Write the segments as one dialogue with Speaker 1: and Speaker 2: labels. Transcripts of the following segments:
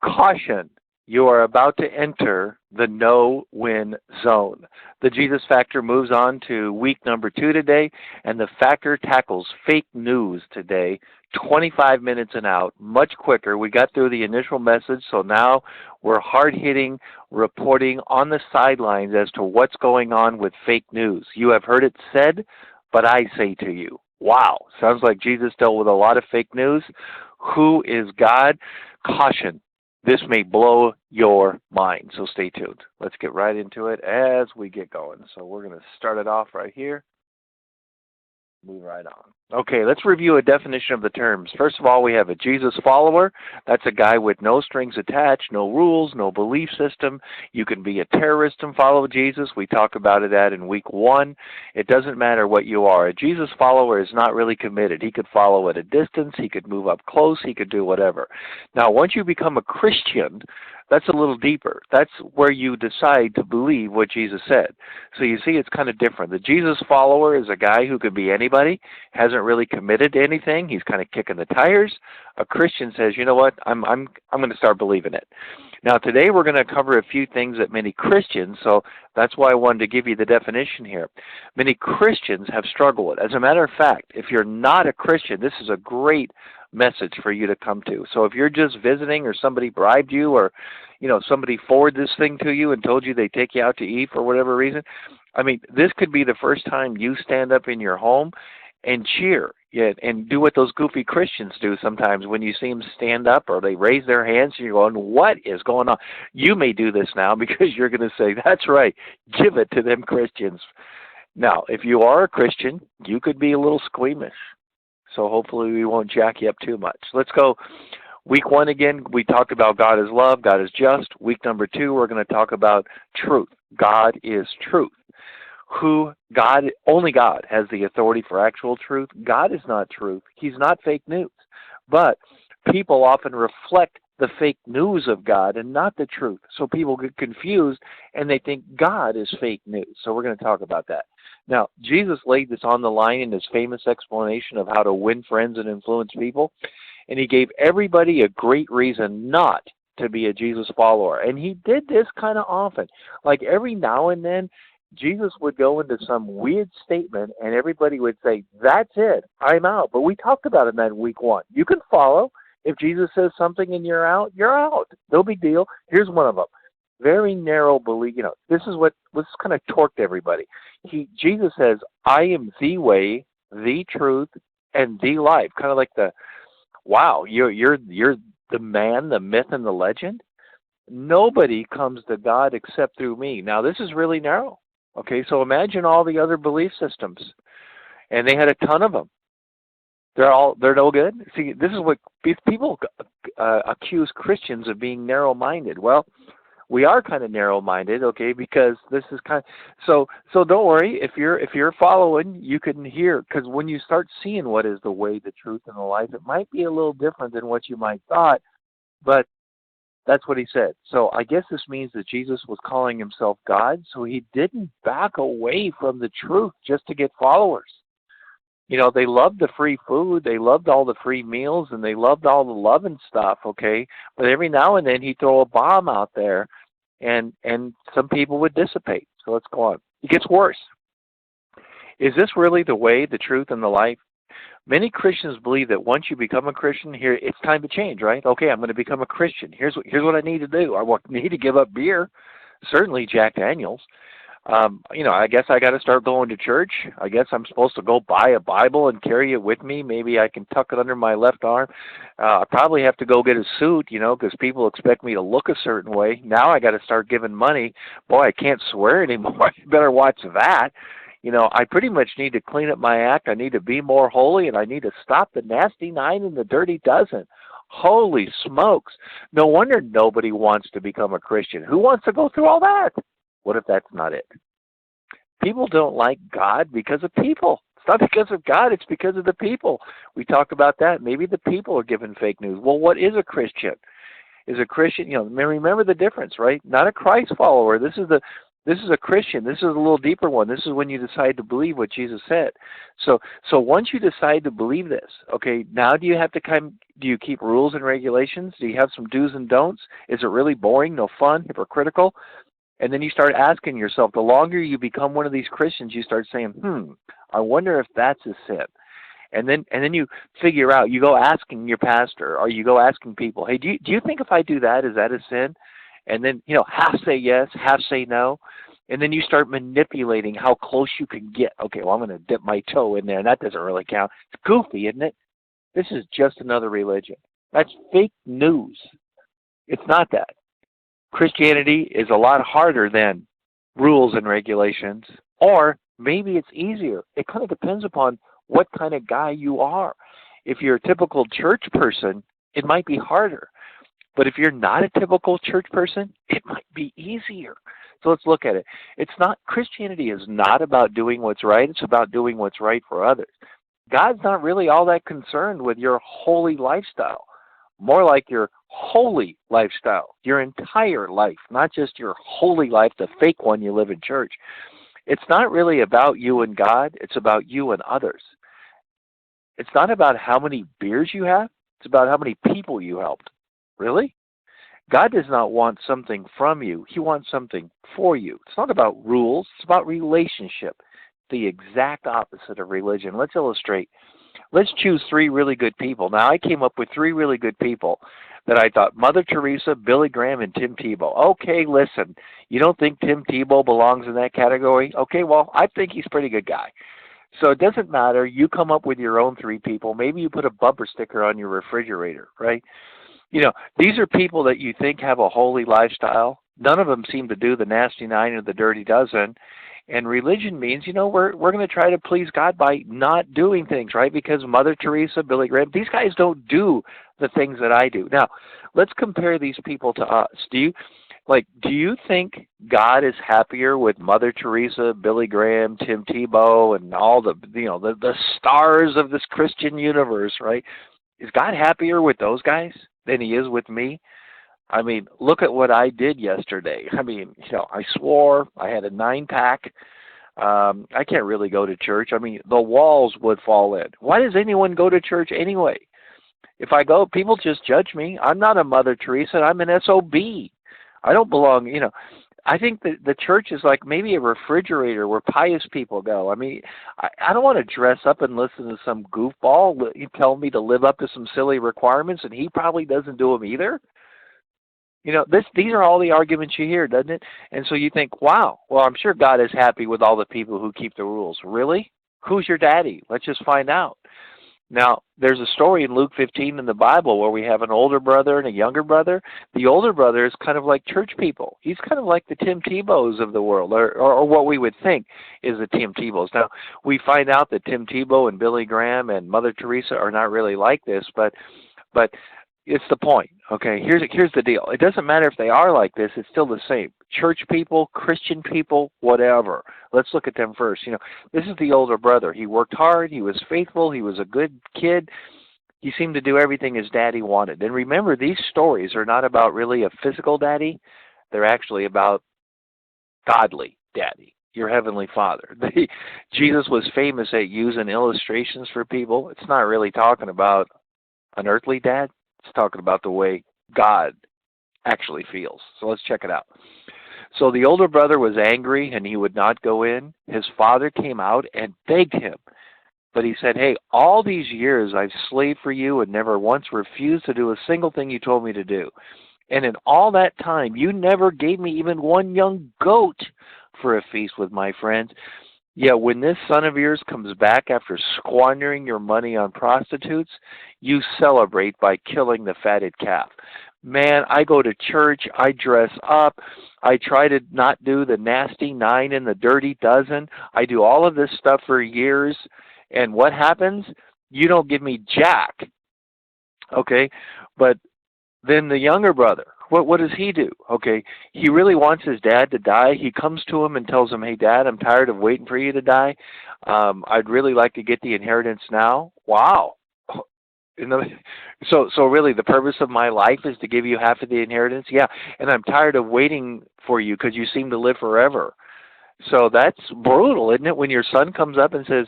Speaker 1: Caution, you are about to enter the no-win zone. The Jesus Factor moves on to week number 2 today, and the Factor tackles fake news today, 25 minutes and out, much quicker. We got through the initial message, so now we're hard-hitting reporting on the sidelines as to what's going on with fake news. You have heard it said, but I say to you, wow, sounds like Jesus dealt with a lot of fake news. Who is God? Caution. This may blow your mind, so stay tuned. Let's get right into it as we get going. So we're going to start it off right here. Move right on. Okay, let's review a definition of the terms. First of all, we have a Jesus follower. That's a guy with no strings attached, no rules, no belief system. You can be a terrorist and follow Jesus. We talked about that in week 1. It doesn't matter what you are. A Jesus follower is not really committed. He could follow at a distance. He could move up close. He could do whatever. Now, once you become a Christian, that's a little deeper. That's where you decide to believe what Jesus said. So you see, it's kind of different. The Jesus follower is a guy who could be anybody, hasn't really committed to anything. He's kind of kicking the tires. A Christian says, you know what, I'm going to start believing it. Now today we're going to cover a few things that many Christians, so that's why I wanted to give you the definition here. Many Christians have struggled with. As a matter of fact, if you're not a Christian, this is a great message for you to come to. So if you're just visiting or somebody bribed you or somebody forwarded this thing to you and told you they take you out to eat for whatever reason, I mean, this could be the first time you stand up in your home and cheer and do what those goofy Christians do sometimes when you see them stand up or they raise their hands and you're going, what is going on? You may do this now because you're going to say, that's right, give it to them Christians. Now, if you are a Christian, you could be a little squeamish. So hopefully we won't jack you up too much. Let's go. Week 1 again, we talked about God is love, God is just. Week number 2, we're going to talk about truth. God is truth. Only God has the authority for actual truth. God is not truth. He's not fake news. But people often reflect the fake news of God and not the truth. So people get confused and they think God is fake news. So we're going to talk about that. Now, Jesus laid this on the line in his famous explanation of how to win friends and influence people. And he gave everybody a great reason not to be a Jesus follower. And he did this kind of often. Like every now and then, Jesus would go into some weird statement and everybody would say, that's it, I'm out. But we talked about it in that week 1. You can follow. If Jesus says something and you're out, you're out. No big deal. Here's one of them. Very narrow belief. This is what kind of torqued everybody. Jesus says, I am the way, the truth, and the life. Kind of like wow, you're the man, the myth, and the legend. Nobody comes to God except through me. Now, this is really narrow. Okay, so imagine all the other belief systems, and they had a ton of them. They're no good. See, this is what people accuse Christians of being narrow-minded. Well, we are kind of narrow-minded, okay, because this is so don't worry. If you're following, you can hear, because when you start seeing what is the way, the truth, and the life, it might be a little different than what you might thought, but that's what he said. So I guess this means that Jesus was calling himself God, so he didn't back away from the truth just to get followers. They loved the free food, they loved all the free meals, and they loved all the love and stuff, okay? But every now and then he'd throw a bomb out there, and some people would dissipate. So let's go on. It gets worse. Is this really the way, the truth, and the life? Many Christians believe that once you become a Christian, here it's time to change, right? Okay, I'm going to become a Christian. Here's what I need to do. I need to give up beer, certainly Jack Daniels. I guess I got to start going to church. I guess I'm supposed to go buy a Bible and carry it with me. Maybe I can tuck it under my left arm. I probably have to go get a suit, because people expect me to look a certain way. Now I got to start giving money. Boy, I can't swear anymore. You better watch that. I pretty much need to clean up my act. I need to be more holy, and I need to stop the nasty 9 and the dirty dozen. Holy smokes. No wonder nobody wants to become a Christian. Who wants to go through all that? What if that's not it? People don't like God because of people. It's not because of God, it's because of the people. We talked about that. Maybe the people are giving fake news. Well, what is a Christian? Is a Christian, remember the difference, right? Not a Christ follower. This is This is a Christian. This is a little deeper one. This is when you decide to believe what Jesus said. So once you decide to believe this, okay, now do you keep rules and regulations? Do you have some do's and don'ts? Is it really boring, no fun, hypocritical? And then you start asking yourself, the longer you become one of these Christians, you start saying, I wonder if that's a sin. And then you figure out, you go asking your pastor, or you go asking people, hey, do you think if I do that, is that a sin? And then, half say yes, half say no. And then you start manipulating how close you can get. Okay, well, I'm going to dip my toe in there, and that doesn't really count. It's goofy, isn't it? This is just another religion. That's fake news. It's not that. Christianity is a lot harder than rules and regulations, or maybe it's easier. It kind of depends upon what kind of guy you are. If you're a typical church person, it might be harder. But if you're not a typical church person, it might be easier. So let's look at it. Christianity is not about doing what's right. It's about doing what's right for others. God's not really all that concerned with your holy lifestyle. More like your holy lifestyle, your entire life, not just your holy life, the fake one you live in church. It's not really about you and God. It's about you and others. It's not about how many beers you have. It's about how many people you helped. Really? God does not want something from you. He wants something for you. It's not about rules. It's about relationship. The exact opposite of religion. Let's illustrate. Let's choose 3 really good people. Now, I came up with 3 really good people that I thought: Mother Teresa, Billy Graham, and Tim Tebow. Okay, listen, you don't think Tim Tebow belongs in that category? Okay, well, I think he's a pretty good guy. So it doesn't matter. You come up with your own 3 people. Maybe you put a bumper sticker on your refrigerator, right? These are people that you think have a holy lifestyle. None of them seem to do the nasty 9 or the dirty dozen. And religion means, we're going to try to please God by not doing things, right? Because Mother Teresa, Billy Graham, these guys don't do the things that I do. Now, let's compare these people to us. Do you think God is happier with Mother Teresa, Billy Graham, Tim Tebow, and all the stars of this Christian universe, right? Is God happier with those guys than he is with me? I mean, look at what I did yesterday. I mean, I swore. I had a 9-pack. I can't really go to church. I mean, the walls would fall in. Why does anyone go to church anyway? If I go, people just judge me. I'm not a Mother Teresa. I'm an SOB. I don't belong, I think that the church is like maybe a refrigerator where pious people go. I mean, I don't want to dress up and listen to some goofball tell me to live up to some silly requirements, and he probably doesn't do them either. These are all the arguments you hear, doesn't it? And so you think, wow, well, I'm sure God is happy with all the people who keep the rules. Really? Who's your daddy? Let's just find out. Now, there's a story in Luke 15 in the Bible where we have an older brother and a younger brother. The older brother is kind of like church people. He's kind of like the Tim Tebows of the world, or what we would think is the Tim Tebows. Now, we find out that Tim Tebow and Billy Graham and Mother Teresa are not really like this, but it's the point. Okay, here's the deal. It doesn't matter if they are like this. It's still the same. Church people, Christian people, whatever. Let's look at them first. This is the older brother. He worked hard. He was faithful. He was a good kid. He seemed to do everything his daddy wanted. And remember, these stories are not about really a physical daddy. They're actually about godly daddy, your heavenly Father. Jesus was famous at using illustrations for people. It's not really talking about an earthly dad. It's talking about the way God actually feels. So let's check it out. So the older brother was angry and he would not go in. His father came out and begged him. But he said, hey, all these years I've slaved for you and never once refused to do a single thing you told me to do. And in all that time, you never gave me even one young goat for a feast with my friends. Yet when this son of yours comes back after squandering your money on prostitutes, you celebrate by killing the fatted calf. Man, I go to church, I dress up, I try to not do the nasty 9 and the dirty dozen. I do all of this stuff for years, and what happens? You don't give me jack. Okay, but then the younger brother, what does he do? Okay, he really wants his dad to die. He comes to him and tells him, hey, Dad, I'm tired of waiting for you to die. I'd really like to get the inheritance now. Wow. So really, the purpose of my life is to give you half of the inheritance. Yeah, and I'm tired of waiting for you because you seem to live forever. So that's brutal, isn't it? When your son comes up and says,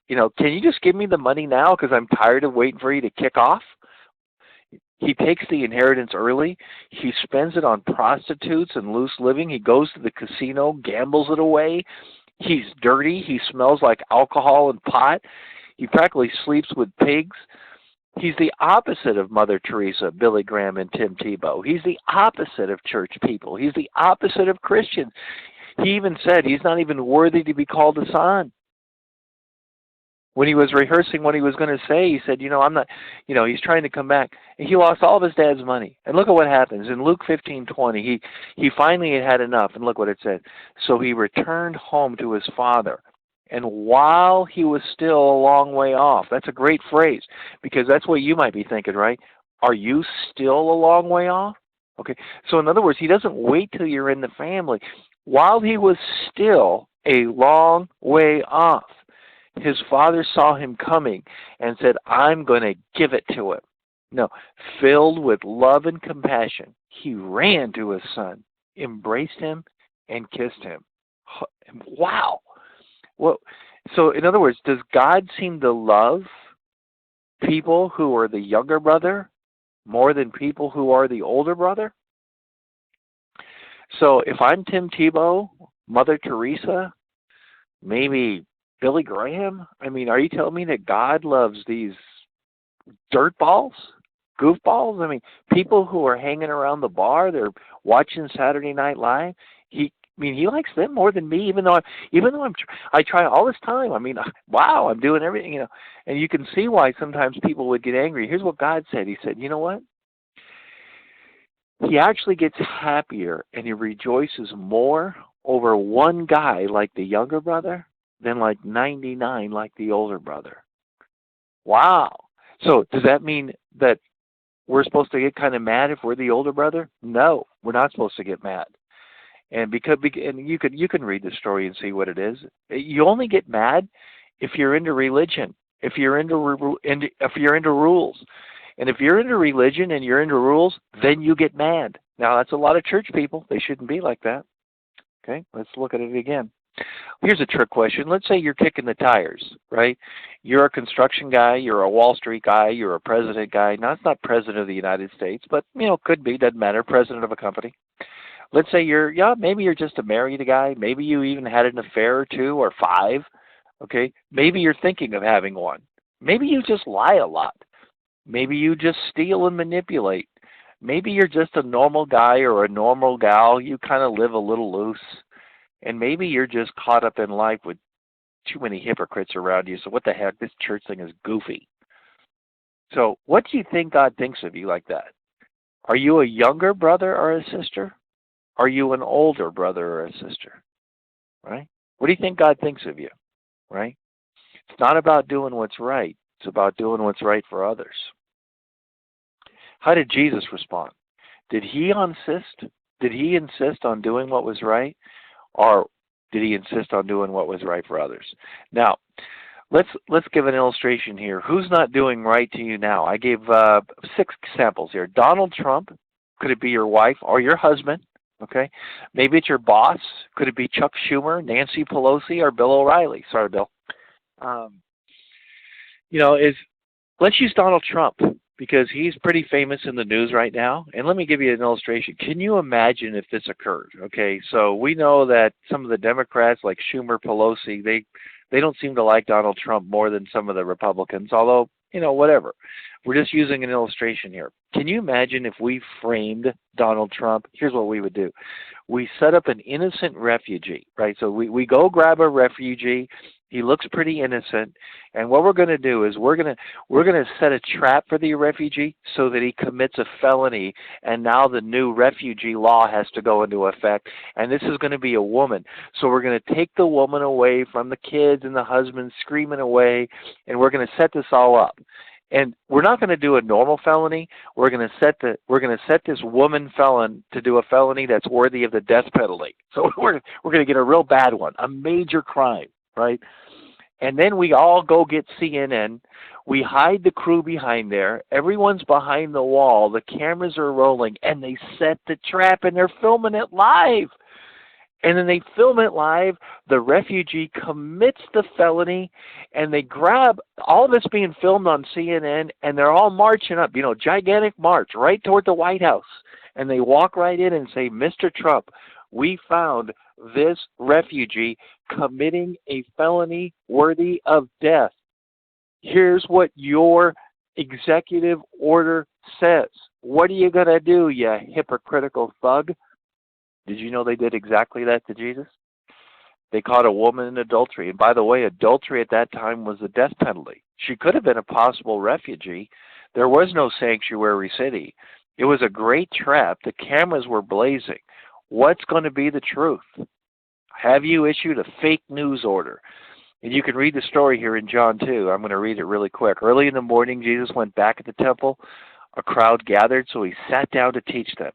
Speaker 1: can you just give me the money now because I'm tired of waiting for you to kick off? He takes the inheritance early. He spends it on prostitutes and loose living. He goes to the casino, gambles it away. He's dirty. He smells like alcohol and pot. He practically sleeps with pigs. He's the opposite of Mother Teresa, Billy Graham, and Tim Tebow. He's the opposite of church people. He's the opposite of Christians. He even said he's not even worthy to be called a son. When he was rehearsing what he was going to say, he said, I'm not, he's trying to come back. And he lost all of his dad's money. And look at what happens. In Luke 15:20, he finally had enough. And look what it said. So he returned home to his father. And while he was still a long way off, that's a great phrase, because that's what you might be thinking, right? Are you still a long way off? Okay. So in other words, he doesn't wait till you're in the family. While he was still a long way off, his father saw him coming and said, I'm going to give it to him. No, filled with love and compassion, he ran to his son, embraced him, and kissed him. Wow. Well, so in other words, does God seem to love people who are the younger brother more than people who are the older brother? So if I'm Tim Tebow, Mother Teresa, maybe Billy Graham, are you telling me that God loves these dirtballs, goofballs? People who are hanging around the bar, they're watching Saturday Night Live. He likes them more than me, even though I try all this time. Wow, I'm doing everything, And you can see why sometimes people would get angry. Here's what God said. He said, you know what? He actually gets happier and he rejoices more over one guy like the younger brother than like 99 like the older brother. Wow. So does that mean that we're supposed to get kind of mad if we're the older brother? No, we're not supposed to get mad. And you can read the story and see what it is. You only get mad if you're into religion, if you're into rules. And if you're into religion and you're into rules, then you get mad. Now, that's a lot of church people. They shouldn't be like that. Okay, let's look at it again. Here's a trick question. Let's say you're kicking the tires, right? You're a construction guy, you're a Wall Street guy, you're a president guy. Now, it's not president of the United States, but, could be, doesn't matter, president of a company. Let's say maybe you're just a married guy. Maybe you even had an affair or 2 or 5, okay? Maybe you're thinking of having one. Maybe you just lie a lot. Maybe you just steal and manipulate. Maybe you're just a normal guy or a normal gal. You kind of live a little loose. And maybe you're just caught up in life with too many hypocrites around you. So what the heck? This church thing is goofy. So what do you think God thinks of you like that? Are you a younger brother or a sister? Are you an older brother or a sister? Right? What do you think God thinks of you? Right? It's not about doing what's right. It's about doing what's right for others. How did Jesus respond? Did he insist on doing what was right? Or did he insist on doing what was right for others? Now, let's give an illustration here. Who's not doing right to you now? I gave 6 examples here. Donald Trump. Could it be your wife or your husband? Okay. Maybe it's your boss. Could it be Chuck Schumer, Nancy Pelosi, or Bill O'Reilly? Sorry, Bill. Let's use Donald Trump because he's pretty famous in the news right now. And let me give you an illustration. Can you imagine if this occurred? Okay, so we know that some of the Democrats like Schumer, Pelosi, they don't seem to like Donald Trump more than some of the Republicans, although, whatever. We're just using an illustration here. Can you imagine if we framed Donald Trump? Here's what we would do. We set up an innocent refugee, right? So we go grab a refugee. He looks pretty innocent, and what we're going to do is we're going to set a trap for the refugee so that he commits a felony, and now the new refugee law has to go into effect, and this is going to be a woman. So we're going to take the woman away from the kids and the husband screaming away, and we're going to set this all up. And we're not going to do a normal felony. We're going to set this woman felon to do a felony that's worthy of the death penalty. So we're going to get a real bad one, a major crime. Right? And then we all go get CNN. We hide the crew behind there. Everyone's behind the wall. The cameras are rolling, and they set the trap, and they're filming it live. And then they film it live. The refugee commits the felony, and they grab all of it's being filmed on CNN, and they're all marching up, gigantic march right toward the White House. And they walk right in and say, Mr. Trump, we found this refugee committing a felony worthy of death. Here's what your executive order says. What are you going to do, you hypocritical thug? Did you know they did exactly that to Jesus? They caught a woman in adultery. And by the way, adultery at that time was the death penalty. She could have been a possible refugee. There was no sanctuary city. It was a great trap. The cameras were blazing. What's going to be the truth? Have you issued a fake news order? And you can read the story here in John 2. I'm going to read it really quick. Early in the morning, Jesus went back at the temple. A crowd gathered, so he sat down to teach them.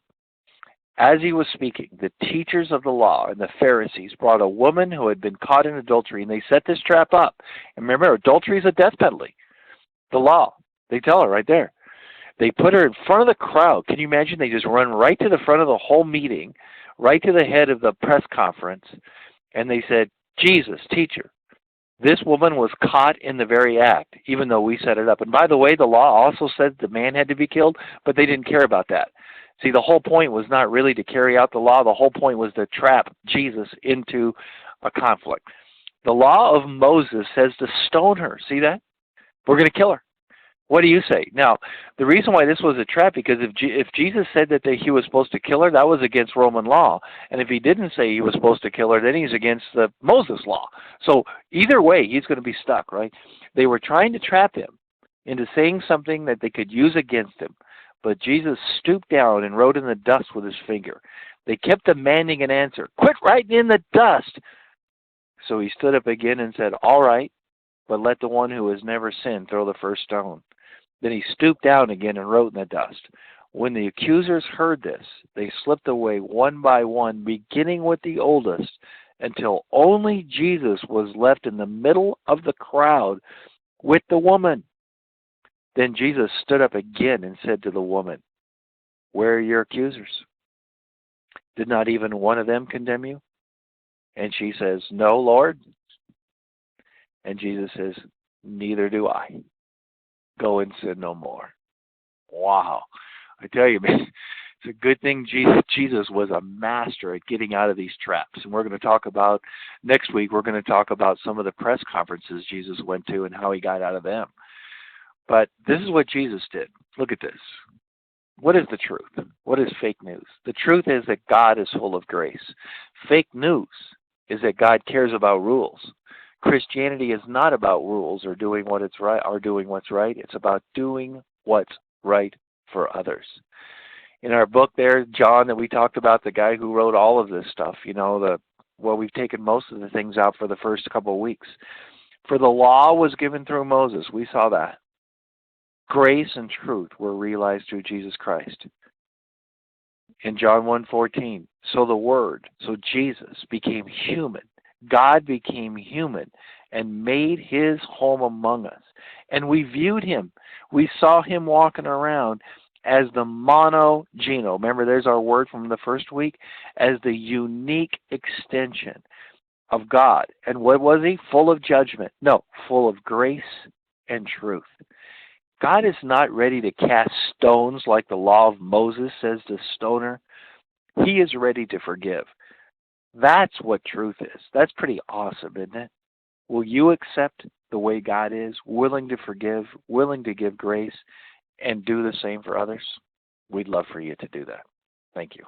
Speaker 1: As he was speaking, the teachers of the law and the Pharisees brought a woman who had been caught in adultery, and they set this trap up. And remember, adultery is a death penalty. The law. They tell her right there. They put her in front of the crowd. Can you imagine? They just run right to the front of the whole meeting, right to the head of the press conference, and they said, Jesus, teacher, this woman was caught in the very act, even though we set it up. And by the way, the law also said the man had to be killed, but they didn't care about that. See, the whole point was not really to carry out the law. The whole point was to trap Jesus into a conflict. The law of Moses says to stone her. See that? We're going to kill her. What do you say? Now, the reason why this was a trap, because if Jesus said that he was supposed to kill her, that was against Roman law. And if he didn't say he was supposed to kill her, then he's against the Moses law. So either way, he's going to be stuck, right? They were trying to trap him into saying something that they could use against him. But Jesus stooped down and wrote in the dust with his finger. They kept demanding an answer. Quit writing in the dust! So he stood up again and said, all right, but let the one who has never sinned throw the first stone. Then he stooped down again and wrote in the dust. When the accusers heard this, they slipped away one by one, beginning with the oldest, until only Jesus was left in the middle of the crowd with the woman. Then Jesus stood up again and said to the woman, where are your accusers? Did not even one of them condemn you? And she says, no, Lord. And Jesus says, neither do I. Go and sin no more. Wow. I tell you, man, it's a good thing Jesus was a master at getting out of these traps. And we're going to talk about, next week, we're going to talk about some of the press conferences Jesus went to and how he got out of them. But this is what Jesus did. Look at this. What is the truth? What is fake news? The truth is that God is full of grace. Fake news is that God cares about rules. Christianity is not about rules or doing what's right. It's about doing what's right for others. In our book there, John, that we talked about, the guy who wrote all of this stuff, we've taken most of the things out for the first couple of weeks. For the law was given through Moses. We saw that. Grace and truth were realized through Jesus Christ. In John 1:14, so Jesus became human. God became human and made his home among us. And we viewed him. We saw him walking around as the monogeno. Remember, there's our word from the first week, as the unique extension of God. And what was he? Full of judgment. No, full of grace and truth. God is not ready to cast stones like the law of Moses says to stone her. He is ready to forgive. That's what truth is. That's pretty awesome, isn't it? Will you accept the way God is, willing to forgive, willing to give grace, and do the same for others? We'd love for you to do that. Thank you.